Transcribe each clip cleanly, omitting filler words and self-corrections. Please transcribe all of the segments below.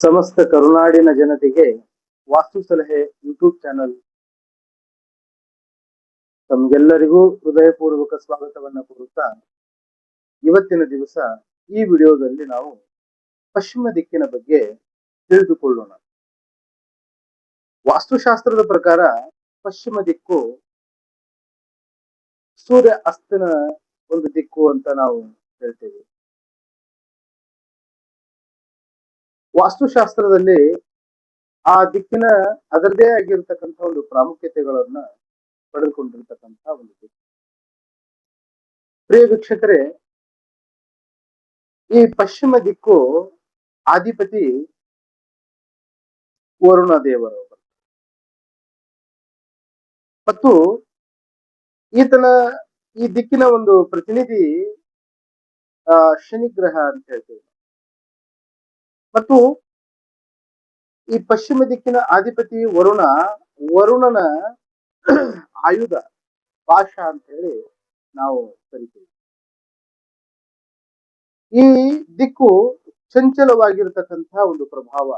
ಸಮಸ್ತ ಕರುನಾಡಿನ ಜನತೆಗೆ ವಾಸ್ತು ಸಲಹೆ ಯೂಟ್ಯೂಬ್ ಚಾನಲ್ ತಮಗೆಲ್ಲರಿಗೂ ಹೃದಯಪೂರ್ವಕ ಸ್ವಾಗತವನ್ನ ಕೋರುತ್ತಾ ಇವತ್ತಿನ ದಿವಸ ಈ ವಿಡಿಯೋದಲ್ಲಿ ನಾವು ಪಶ್ಚಿಮ ದಿಕ್ಕಿನ ಬಗ್ಗೆ ತಿಳಿದುಕೊಳ್ಳೋಣ. ವಾಸ್ತುಶಾಸ್ತ್ರದ ಪ್ರಕಾರ ಪಶ್ಚಿಮ ದಿಕ್ಕು ಸೂರ್ಯ ಅಸ್ತನ ಒಂದು ದಿಕ್ಕು ಅಂತ ನಾವು ಹೇಳ್ತೇವೆ. ವಾಸ್ತುಶಾಸ್ತ್ರದಲ್ಲಿ ಆ ದಿಕ್ಕಿನ ಅದರದೇ ಆಗಿರ್ತಕ್ಕಂಥ ಒಂದು ಪ್ರಾಮುಖ್ಯತೆಗಳನ್ನ ಪಡೆದುಕೊಂಡಿರ್ತಕ್ಕಂಥ ಒಂದು ದಿಕ್ಕು. ಪ್ರಿಯ ವೀಕ್ಷಕರೇ, ಈ ಪಶ್ಚಿಮ ದಿಕ್ಕು ಅಧಿಪತಿ ವರುಣ ದೇವರು ಮತ್ತು ಈತನ ಈ ದಿಕ್ಕಿನ ಒಂದು ಪ್ರತಿನಿಧಿ ಶನಿ ಗ್ರಹ ಅಂತ ಹೇಳ್ತೇವೆ. ಮತ್ತು ಈ ಪಶ್ಚಿಮ ದಿಕ್ಕಿನ ಅಧಿಪತಿ ವರುಣನ ಆಯುಧ ಪಾಶ ಅಂತ ಹೇಳಿ ನಾವು ಕರಿತೀವಿ. ಈ ದಿಕ್ಕು ಚಂಚಲವಾಗಿರತಕ್ಕಂಥ ಒಂದು ಪ್ರಭಾವ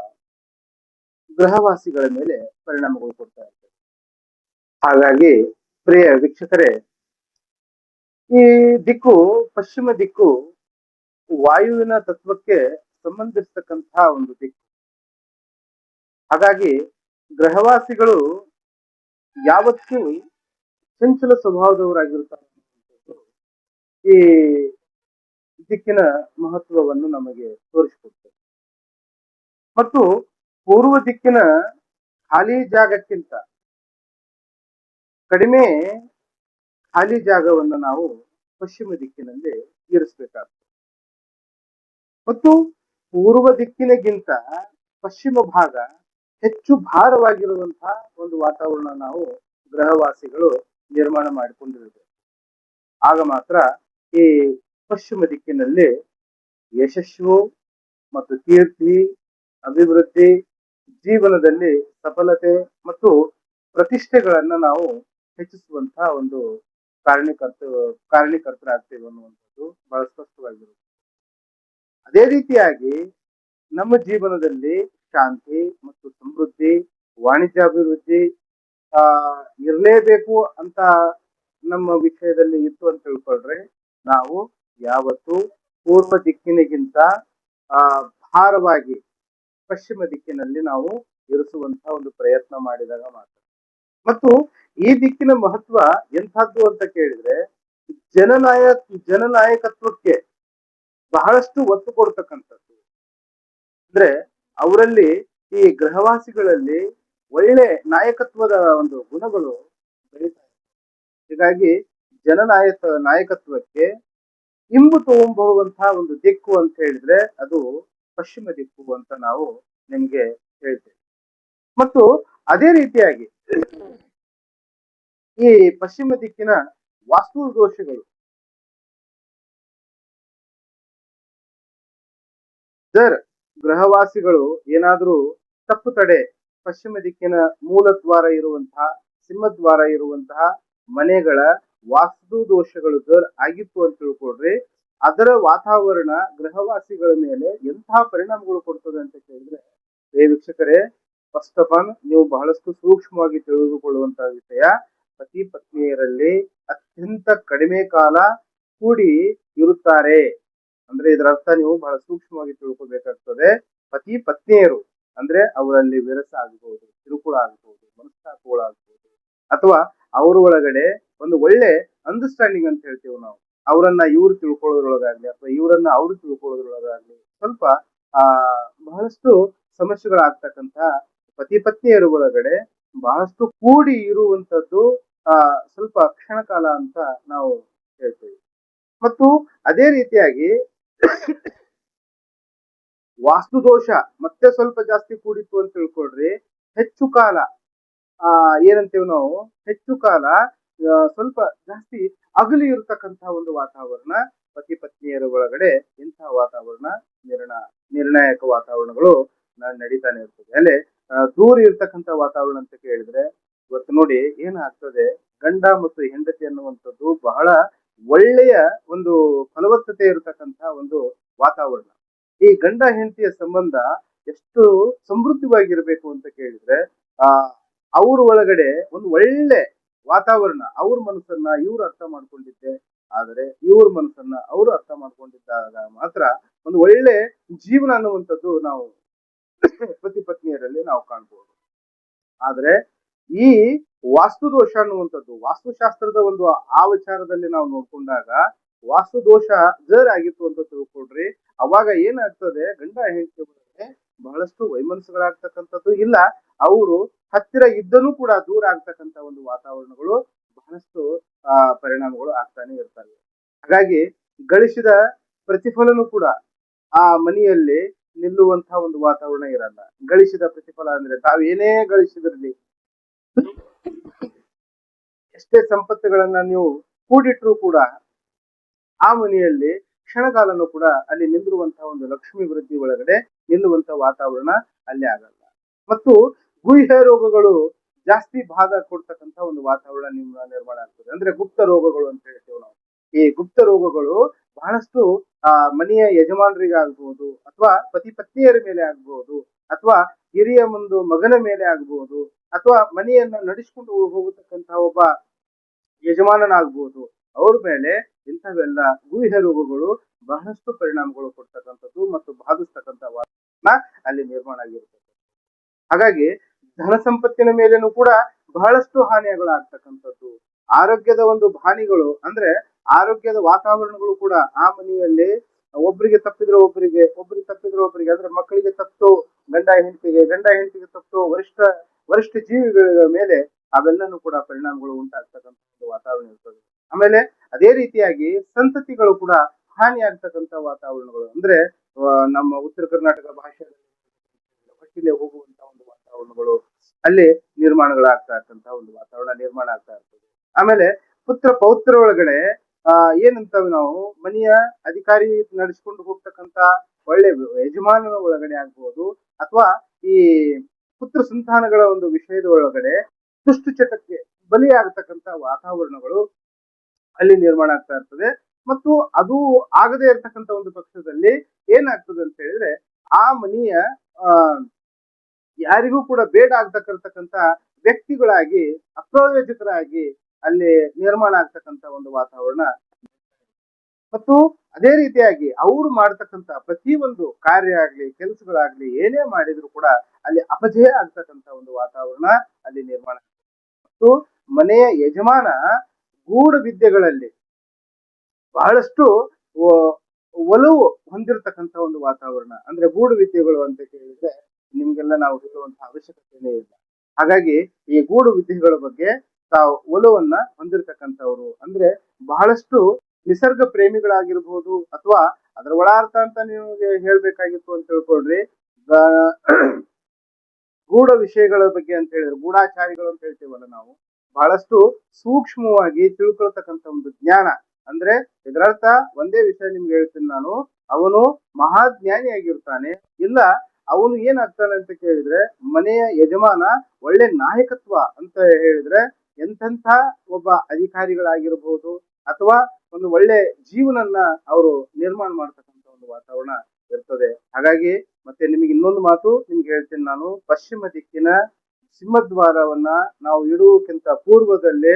ಗ್ರಹವಾಸಿಗಳ ಮೇಲೆ ಪರಿಣಾಮಗಳು ಕೊಡ್ತಾ ಇರ್ತದೆ. ಹಾಗಾಗಿ ಪ್ರಿಯ ವೀಕ್ಷಕರೇ, ಈ ದಿಕ್ಕು ಪಶ್ಚಿಮ ದಿಕ್ಕು ವಾಯುವಿನ ತತ್ವಕ್ಕೆ ಸಂಬಂಧಿಸತಕ್ಕಂಥ ಒಂದು ದಿಕ್ಕು. ಹಾಗಾಗಿ ಗ್ರಹವಾಸಿಗಳು ಯಾವತ್ತೂ ಚಂಚಲ ಸ್ವಭಾವದವರಾಗಿರುತ್ತಾರೆ. ಈ ದಿಕ್ಕಿನ ಮಹತ್ವವನ್ನು ನಮಗೆ ತೋರಿಸಿಕೊಡ್ತದೆ. ಮತ್ತು ಪೂರ್ವ ದಿಕ್ಕಿನ ಖಾಲಿ ಜಾಗಕ್ಕಿಂತ ಕಡಿಮೆ ಖಾಲಿ ಜಾಗವನ್ನು ನಾವು ಪಶ್ಚಿಮ ದಿಕ್ಕಿನಲ್ಲಿ ಇರಿಸಬೇಕಾಗ್ತದೆ. ಮತ್ತು ಪೂರ್ವ ದಿಕ್ಕಿನಗಿಂತ ಪಶ್ಚಿಮ ಭಾಗ ಹೆಚ್ಚು ಭಾರವಾಗಿರುವಂತಹ ಒಂದು ವಾತಾವರಣ ನಾವು ಗ್ರಹವಾಸಿಗಳು ನಿರ್ಮಾಣ ಮಾಡಿಕೊಂಡಿರಬೇಕು. ಆಗ ಮಾತ್ರ ಈ ಪಶ್ಚಿಮ ದಿಕ್ಕಿನಲ್ಲಿ ಯಶಸ್ಸು ಮತ್ತು ಕೀರ್ತಿ, ಅಭಿವೃದ್ಧಿ, ಜೀವನದಲ್ಲಿ ಸಫಲತೆ ಮತ್ತು ಪ್ರತಿಷ್ಠೆಗಳನ್ನ ನಾವು ಹೆಚ್ಚಿಸುವಂತಹ ಒಂದು ಕಾರಣೀಕರ್ತರಾಗ್ತೇವೆ ಅನ್ನುವಂಥದ್ದು ಬಹಳ ಸ್ಪಷ್ಟವಾಗಿರುತ್ತೆ. ಅದೇ ರೀತಿಯಾಗಿ ನಮ್ಮ ಜೀವನದಲ್ಲಿ ಶಾಂತಿ ಮತ್ತು ಸಮೃದ್ಧಿ, ವಾಣಿಜ್ಯಾಭಿವೃದ್ಧಿ ಇರಲೇಬೇಕು ಅಂತ ನಮ್ಮ ವಿಷಯದಲ್ಲಿ ಇತ್ತು ಅಂತ ತಿಳ್ಕೊಳ್ರೆ, ನಾವು ಯಾವತ್ತು ಪೂರ್ವ ದಿಕ್ಕಿನಿಗಿಂತ ಭಾರವಾಗಿ ಪಶ್ಚಿಮ ದಿಕ್ಕಿನಲ್ಲಿ ನಾವು ಇರಿಸುವಂತಹ ಒಂದು ಪ್ರಯತ್ನ ಮಾಡಿದಾಗ ಮಾತ್ರ. ಮತ್ತು ಈ ದಿಕ್ಕಿನ ಮಹತ್ವ ಎಂಥದ್ದು ಅಂತ ಕೇಳಿದ್ರೆ, ಜನನಾಯಕತ್ವಕ್ಕೆ ಬಹಳಷ್ಟು ಒತ್ತು ಕೊಡ್ತಕ್ಕಂಥದ್ದು. ಅಂದ್ರೆ ಅವರಲ್ಲಿ, ಈ ಗ್ರಹವಾಸಿಗಳಲ್ಲಿ ಒಳ್ಳೆ ನಾಯಕತ್ವದ ಒಂದು ಗುಣಗಳು ಬೆಳೀತಾ ಇದೆ. ಹೀಗಾಗಿ ನಾಯಕತ್ವಕ್ಕೆ ಇಂಬು ತಗೊಂಡ್ಬರುವಂತಹ ಒಂದು ದಿಕ್ಕು ಅಂತ ಹೇಳಿದ್ರೆ ಅದು ಪಶ್ಚಿಮ ದಿಕ್ಕು ಅಂತ ನಾವು ನಿಮ್ಗೆ ಹೇಳ್ತೇವೆ. ಮತ್ತು ಅದೇ ರೀತಿಯಾಗಿ ಈ ಪಶ್ಚಿಮ ದಿಕ್ಕಿನ ವಾಸ್ತು ದೋಷಗಳು, ಗ್ರಹವಾಸಿಗಳು ಏನಾದ್ರೂ ತಪ್ಪು ತಡೆ ಪಶ್ಚಿಮ ದಿಕ್ಕಿನ ಮೂಲ ದ್ವಾರ ಇರುವಂತಹ, ಸಿಂಹದ್ವಾರ ಇರುವಂತಹ ಮನೆಗಳ ವಾಸ್ತು ದೋಷಗಳು ಆಗಿತ್ತು ಅಂತ ತಿಳ್ಕೊಡ್ರಿ, ಅದರ ವಾತಾವರಣ ಗ್ರಹವಾಸಿಗಳ ಮೇಲೆ ಎಂತಹ ಪರಿಣಾಮಗಳು ಕೊಡ್ತದೆ ಅಂತ ಕೇಳಿದ್ರೆ, ವೀಕ್ಷಕರೇ, ಫಸ್ಟ್ ಆಫ್ ಆಲ್ ನೀವು ಬಹಳಷ್ಟು ಸೂಕ್ಷ್ಮವಾಗಿ ತಿಳಿದುಕೊಳ್ಳುವಂತಹ ವಿಷಯ, ಪತಿ ಪತ್ನಿಯರಲ್ಲಿ ಅತ್ಯಂತ ಕಡಿಮೆ ಕಾಲ ಕೂಡಿ ಇರುತ್ತಾರೆ ಅಂದ್ರೆ ಇದರ ಅರ್ಥ ನೀವು ಬಹಳ ಸೂಕ್ಷ್ಮವಾಗಿ ತಿಳ್ಕೊಬೇಕಾಗ್ತದೆ. ಪತಿ ಪತ್ನಿಯರು ಅಂದ್ರೆ ಅವರಲ್ಲಿ ವಿರಸ ಆಗಬಹುದು, ಕಿರುಕುಳ ಆಗಬಹುದು, ಮನಸ್ತಾಪಗಳಾಗಬಹುದು, ಅಥವಾ ಅವರ ಒಳಗಡೆ ಒಂದು ಒಳ್ಳೆ ಅಂಡರ್ಸ್ಟ್ಯಾಂಡಿಂಗ್ ಅಂತ ಹೇಳ್ತೇವೆ ನಾವು, ಅವರನ್ನ ಇವ್ರು ತಿಳ್ಕೊಳ್ಳೋದ್ರೊಳಗಾಗ್ಲಿ ಅಥವಾ ಇವರನ್ನ ಅವ್ರು ತಿಳ್ಕೊಳ್ಳೋದ್ರೊಳಗಾಗ್ಲಿ ಸ್ವಲ್ಪ ಬಹಳಷ್ಟು ಸಮಸ್ಯೆಗಳಾಗ್ತಕ್ಕಂಥ ಪತಿ ಪತ್ನಿಯರ ಒಳಗಡೆ ಬಹಳಷ್ಟು ಕೂಡಿ ಇರುವಂತದ್ದು ಸ್ವಲ್ಪ ಕ್ಷಣಕಾಲ ಅಂತ ನಾವು ಹೇಳ್ತೇವೆ. ಮತ್ತು ಅದೇ ರೀತಿಯಾಗಿ ವಾಸ್ತು ದೋಷ ಮತ್ತೆ ಸ್ವಲ್ಪ ಜಾಸ್ತಿ ಕೂಡಿತ್ತು ಅಂತ ತಿಳ್ಕೊಳ್ರಿ, ಹೆಚ್ಚು ಕಾಲ ಏನಂತೇವೆ ನಾವು, ಹೆಚ್ಚು ಕಾಲ ಸ್ವಲ್ಪ ಜಾಸ್ತಿ ಅಗಲಿ ಇರತಕ್ಕಂತಹ ಒಂದು ವಾತಾವರಣ ಪತಿ ಪತ್ನಿಯರ ಒಳಗಡೆ ಇಂತಹ ವಾತಾವರಣ ನಿರ್ಣಾಯಕ ವಾತಾವರಣಗಳು ನಡೀತಾನೆ ಇರ್ತದೆ. ಅಲ್ಲೇ ದೂರ ಇರ್ತಕ್ಕಂಥ ವಾತಾವರಣ ಅಂತ ಕೇಳಿದ್ರೆ, ಇವತ್ತು ನೋಡಿ ಏನಾಗ್ತದೆ, ಗಂಡ ಮತ್ತು ಹೆಂಡತಿ ಅನ್ನುವಂಥದ್ದು ಬಹಳ ಒಳ್ಳೆಯ ಒಂದು ಫಲವತ್ತತೆ ಇರತಕ್ಕಂತಹ ಒಂದು ವಾತಾವರಣ. ಈ ಗಂಡ ಹೆಂಡತಿಯ ಸಂಬಂಧ ಎಷ್ಟು ಸಮೃದ್ಧವಾಗಿರ್ಬೇಕು ಅಂತ ಕೇಳಿದ್ರೆ ಆ ಅವ್ರ ಒಳಗಡೆ ಒಂದು ಒಳ್ಳೆ ವಾತಾವರಣ, ಅವ್ರ ಮನಸ್ಸನ್ನ ಇವ್ರು ಅರ್ಥ ಮಾಡ್ಕೊಂಡಿದ್ದೆ ಆದರೆ ಇವ್ರ ಮನಸ್ಸನ್ನ ಅವರು ಅರ್ಥ ಮಾಡ್ಕೊಂಡಿದ್ದಾಗ ಮಾತ್ರ ಒಂದು ಒಳ್ಳೆ ಜೀವನ ಅನ್ನುವಂಥದ್ದು ನಾವು ಪತಿ ಪತ್ನಿಯರಲ್ಲಿ ನಾವು ಕಾಣ್ಬೋದು. ಆದ್ರೆ ಈ ವಾಸ್ತುದೋಷ ಅನ್ನುವಂಥದ್ದು ವಾಸ್ತುಶಾಸ್ತ್ರದ ಒಂದು ಆ ವಿಚಾರದಲ್ಲಿ ನಾವು ನೋಡ್ಕೊಂಡಾಗ ವಾಸ್ತುದೋಷ ಆಗಿತ್ತು ಅಂತ ತಿಳ್ಕೊಳ್ರಿ, ಅವಾಗ ಏನಾಗ್ತದೆ, ಗಂಡ ಹೆಂಡತಿ ಒಳಗೆ ಬಹಳಷ್ಟು ವೈಮನಸ್ಸುಗಳಾಗ್ತಕ್ಕಂಥದ್ದು, ಇಲ್ಲ ಅವರು ಹತ್ತಿರ ಇದ್ದನೂ ಕೂಡ ದೂರ ಆಗ್ತಕ್ಕಂಥ ಒಂದು ವಾತಾವರಣಗಳು ಬಹಳಷ್ಟು ಪರಿಣಾಮಗಳು ಆಗ್ತಾನೆ ಇರ್ತವೆ. ಹಾಗಾಗಿ ಗಳಿಸಿದ ಪ್ರತಿಫಲನೂ ಕೂಡ ಆ ಮನೆಯಲ್ಲಿ ನಿಲ್ಲುವಂತಹ ಒಂದು ವಾತಾವರಣ ಇರಲ್ಲ. ಗಳಿಸಿದ ಪ್ರತಿಫಲ ಅಂದ್ರೆ ತಾವೇನೇ ಗಳಿಸಿದಿರಲಿ, ಎಷ್ಟೇ ಸಂಪತ್ತುಗಳನ್ನ ನೀವು ಕೂಡಿಟ್ರು ಕೂಡ ಆ ಮನೆಯಲ್ಲಿ ಕ್ಷಣಕಾಲನೂ ಕೂಡ ಅಲ್ಲಿ ನಿಲ್ಲುವಂತಹ ಒಂದು ಲಕ್ಷ್ಮಿ ವೃದ್ಧಿ ಒಳಗಡೆ ನಿಲ್ಲುವಂತಹ ವಾತಾವರಣ ಅಲ್ಲಿ ಆಗಲ್ಲ. ಮತ್ತು ಗುಹ್ಯ ರೋಗಗಳು ಜಾಸ್ತಿ ಬಾಧ ಕೊಡ್ತಕ್ಕಂತ ಒಂದು ವಾತಾವರಣ ನಿರ್ಮಾಣ ಆಗ್ತದೆ. ಅಂದ್ರೆ ಗುಪ್ತ ರೋಗಗಳು ಅಂತ ಹೇಳ್ತೇವೆ ನಾವು. ಈ ಗುಪ್ತ ರೋಗಗಳು ಬಹಳಷ್ಟು ಮನೆಯ ಯಜಮಾನರಿಗೆ ಆಗ್ಬಹುದು, ಅಥವಾ ಪತಿ ಪತ್ನಿಯರ ಮೇಲೆ ಆಗ್ಬಹುದು, ಅಥವಾ ಹಿರಿಯ ಒಂದು ಮಗನ ಮೇಲೆ ಆಗ್ಬಹುದು, ಅಥವಾ ಮನೆಯನ್ನ ನಡೆಸಿಕೊಂಡು ಹೋಗತಕ್ಕಂತಹ ಒಬ್ಬ ಯಜಮಾನನಾಗ್ಬಹುದು, ಅವ್ರ ಮೇಲೆ ಇಂಥವೆಲ್ಲ ಗುಹ್ಯ ರೋಗಗಳು ಬಹಳಷ್ಟು ಪರಿಣಾಮಗಳು ಕೊಡ್ತಕ್ಕಂಥದ್ದು ಮತ್ತು ಬಾಧಿಸ್ತಕ್ಕಂಥ ವಾತಾವರಣ ಅಲ್ಲಿ ನಿರ್ಮಾಣ ಆಗಿರ್ತದೆ. ಹಾಗಾಗಿ ಧನ ಸಂಪತ್ತಿನ ಮೇಲೇನು ಕೂಡ ಬಹಳಷ್ಟು ಹಾನಿಗಳಾಗ್ತಕ್ಕಂಥದ್ದು, ಆರೋಗ್ಯದ ಒಂದು ಹಾನಿಗಳು ಅಂದ್ರೆ ಆರೋಗ್ಯದ ವಾತಾವರಣಗಳು ಕೂಡ ಆ ಮನೆಯಲ್ಲಿ ಒಬ್ಬರಿಗೆ ತಪ್ಪಿದ್ರೆ ಒಬ್ಬರಿಗೆ ತಪ್ಪಿದ್ರೆ ಒಬ್ಬರಿಗೆ, ಅಂದ್ರೆ ಮಕ್ಕಳಿಗೆ ತಪ್ಪು ಗಂಡ ಹೆಂಡತಿಗೆ ತಪ್ಪು ವರಿಷ್ಠ ಜೀವಿಗಳ ಮೇಲೆ ಅವೆಲ್ಲನೂ ಕೂಡ ಪರಿಣಾಮಗಳು ಉಂಟಾಗ್ತಕ್ಕಂಥ ವಾತಾವರಣ ಇರ್ತದೆ. ಆಮೇಲೆ ಅದೇ ರೀತಿಯಾಗಿ ಸಂತತಿಗಳು ಕೂಡ ಹಾನಿ ಆಗ್ತಕ್ಕಂಥ ವಾತಾವರಣಗಳು, ಅಂದ್ರೆ ನಮ್ಮ ಉತ್ತರ ಕರ್ನಾಟಕ ಭಾಷೆಯಲ್ಲಿ ಹೊಟ್ಟಿಲೆ ಹೋಗುವಂತ ಒಂದು ವಾತಾವರಣಗಳು ಅಲ್ಲಿ ನಿರ್ಮಾಣಗಳಾಗ್ತಾ ಇರ್ತಕ್ಕಂಥ ಒಂದು ವಾತಾವರಣ ನಿರ್ಮಾಣ ಆಗ್ತಾ ಇರ್ತದೆ. ಆಮೇಲೆ ಪುತ್ರ ಪೌತ್ರ ಒಳಗಡೆ ಏನಂತವೆ ನಾವು ಮನೆಯ ಅಧಿಕಾರಿ ನಡೆಸ್ಕೊಂಡು ಹೋಗ್ತಕ್ಕಂತ ಒಳ್ಳೆ ಯಜಮಾನನ ಒಳಗಡೆ ಆಗ್ಬಹುದು, ಅಥವಾ ಈ ಪುತ್ರ ಸಂತಾನಗಳ ಒಂದು ವಿಷಯದ ಒಳಗಡೆ ದುಷ್ಟು ಚಟಕ್ಕೆ ಬಲಿಯಾಗತಕ್ಕಂತ ವಾತಾವರಣಗಳು ಅಲ್ಲಿ ನಿರ್ಮಾಣ ಆಗ್ತಾ ಇರ್ತದೆ. ಮತ್ತು ಅದು ಆಗದೆ ಇರತಕ್ಕಂತ ಒಂದು ಪಕ್ಷದಲ್ಲಿ ಏನಾಗ್ತದೆ ಅಂತ ಹೇಳಿದ್ರೆ ಆ ಮನೆಯ ಯಾರಿಗೂ ಕೂಡ ಬೇಡ ಆಗ್ತಕ್ಕಂತ ವ್ಯಕ್ತಿಗಳಾಗಿ ಅಪ್ರಯೋಜಕರಾಗಿ ಅಲ್ಲಿ ನಿರ್ಮಾಣ ಆಗ್ತಕ್ಕಂತ ಒಂದು ವಾತಾವರಣ. ಮತ್ತು ಅದೇ ರೀತಿಯಾಗಿ ಅವರು ಮಾಡ್ತಕ್ಕಂತ ಪ್ರತಿ ಒಂದು ಕಾರ್ಯ ಆಗ್ಲಿ ಕೆಲಸಗಳಾಗ್ಲಿ ಏನೇ ಮಾಡಿದ್ರು ಕೂಡ ಅಲ್ಲಿ ಅಪಜಯ ಆಗ್ತಕ್ಕಂತ ಒಂದು ವಾತಾವರಣ ಅಲ್ಲಿ ನಿರ್ಮಾಣ. ಮತ್ತು ಮನೆಯ ಯಜಮಾನ ಗೂಢ ವಿದ್ಯೆಗಳಲ್ಲಿ ಬಹಳಷ್ಟು ಒಲವು ಹೊಂದಿರತಕ್ಕಂತ ಒಂದು ವಾತಾವರಣ. ಅಂದ್ರೆ ಗೂಢ ವಿದ್ಯೆಗಳು ಅಂತ ಕೇಳಿದ್ರೆ ನಿಮ್ಗೆಲ್ಲ ನಾವು ಹೇಳುವಂತಹ ಅವಶ್ಯಕತೆನೇ ಇಲ್ಲ. ಹಾಗಾಗಿ ಈ ಗೂಢ ವಿದ್ಯೆಗಳ ಬಗ್ಗೆ ತಾವು ಒಲವನ್ನ ಹೊಂದಿರತಕ್ಕಂಥವ್ರು, ಅಂದ್ರೆ ಬಹಳಷ್ಟು ನಿಸರ್ಗ ಪ್ರೇಮಿಗಳಾಗಿರ್ಬೋದು, ಅಥವಾ ಅದರ ಒಳಾರ್ಥ ಅಂತ ನಿಮಗೆ ಹೇಳ್ಬೇಕಾಗಿತ್ತು ಅಂತ ತಿಳ್ಕೊಳ್ರಿ, ಗೂಢ ವಿಷಯಗಳ ಬಗ್ಗೆ ಅಂತ ಹೇಳಿದ್ರೆ ಗೂಢಾಚಾರಿಗಳು ಅಂತ ಹೇಳ್ತೀವಲ್ಲ ನಾವು, ಬಹಳಷ್ಟು ಸೂಕ್ಷ್ಮವಾಗಿ ತಿಳ್ಕೊಳ್ತಕ್ಕಂಥ ಒಂದು ಜ್ಞಾನ. ಅಂದ್ರೆ ಇದರರ್ಥ ಒಂದೇ ವಿಷಯ ನಿಮ್ಗೆ ಹೇಳ್ತೀನಿ ನಾನು, ಅವನು ಮಹಾಜ್ಞಾನಿಯಾಗಿರ್ತಾನೆ, ಇಲ್ಲ ಅವನು ಏನಾಗ್ತಾನೆ ಅಂತ ಕೇಳಿದ್ರೆ ಮನೆಯ ಯಜಮಾನ ಒಳ್ಳೆ ನಾಯಕತ್ವ ಅಂತ ಹೇಳಿದ್ರೆ ಎಂತೆಂಥ ಒಬ್ಬ ಅಧಿಕಾರಿಗಳಾಗಿರ್ಬಹುದು, ಅಥವಾ ಒಂದು ಒಳ್ಳೆ ಜೀವನನ್ನ ಅವರು ನಿರ್ಮಾಣ ಮಾಡ್ತಕ್ಕಂಥ ಒಂದು ವಾತಾವರಣ ಇರ್ತದೆ. ಹಾಗಾಗಿ ಮತ್ತೆ ನಿಮಗೆ ಇನ್ನೊಂದು ಮಾತು ನಿಮ್ಗೆ ಹೇಳ್ತೀನಿ ನಾನು, ಪಶ್ಚಿಮ ದಿಕ್ಕಿನ ಸಿಂಹದ್ವಾರವನ್ನ ನಾವು ಇಡುವಕ್ಕಿಂತ ಪೂರ್ವದಲ್ಲೇ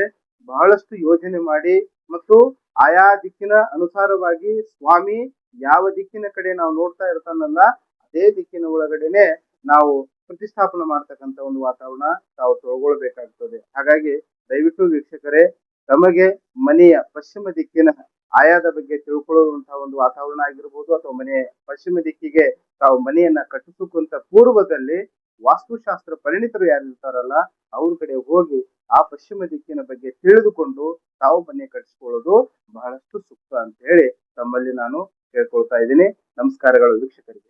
ಬಹಳಷ್ಟು ಯೋಜನೆ ಮಾಡಿ, ಮತ್ತು ಆಯಾ ದಿಕ್ಕಿನ ಅನುಸಾರವಾಗಿ ಸ್ವಾಮಿ ಯಾವ ದಿಕ್ಕಿನ ಕಡೆ ನಾವು ನೋಡ್ತಾ ಇರ್ತಾನಲ್ಲ ಅದೇ ದಿಕ್ಕಿನ ಒಳಗಡೆನೆ ನಾವು ಪ್ರತಿಷ್ಠಾಪನೆ ಮಾಡ್ತಕ್ಕಂಥ ಒಂದು ವಾತಾವರಣ ತಾವು ತಗೊಳ್ಬೇಕಾಗ್ತದೆ. ಹಾಗಾಗಿ ದಯವಿಟ್ಟು ವೀಕ್ಷಕರೇ, ತಮಗೆ ಮನೆಯ ಪಶ್ಚಿಮ ದಿಕ್ಕಿನ ಆಯಾದ ಬಗ್ಗೆ ತಿಳ್ಕೊಳ್ಳುವಂತಹ ಒಂದು ವಾತಾವರಣ ಆಗಿರ್ಬೋದು, ಅಥವಾ ಮನೆಯ ಪಶ್ಚಿಮ ದಿಕ್ಕಿಗೆ ತಾವು ಮನೆಯನ್ನ ಕಟ್ಟಿಸುವಂತ ಪೂರ್ವದಲ್ಲಿ ವಾಸ್ತುಶಾಸ್ತ್ರ ಪರಿಣಿತರು ಯಾರು ಇರ್ತಾರಲ್ಲ ಅವ್ರ ಕಡೆ ಹೋಗಿ ಆ ಪಶ್ಚಿಮ ದಿಕ್ಕಿನ ಬಗ್ಗೆ ತಿಳಿದುಕೊಂಡು ತಾವು ಮನೆ ಕಟ್ಟಿಸ್ಕೊಳ್ಳೋದು ಬಹಳಷ್ಟು ಸೂಕ್ತ ಅಂತ ಹೇಳಿ ತಮ್ಮಲ್ಲಿ ನಾನು ಕೇಳ್ಕೊಳ್ತಾ ಇದ್ದೀನಿ. ನಮಸ್ಕಾರಗಳು ವೀಕ್ಷಕರಿಗೆ.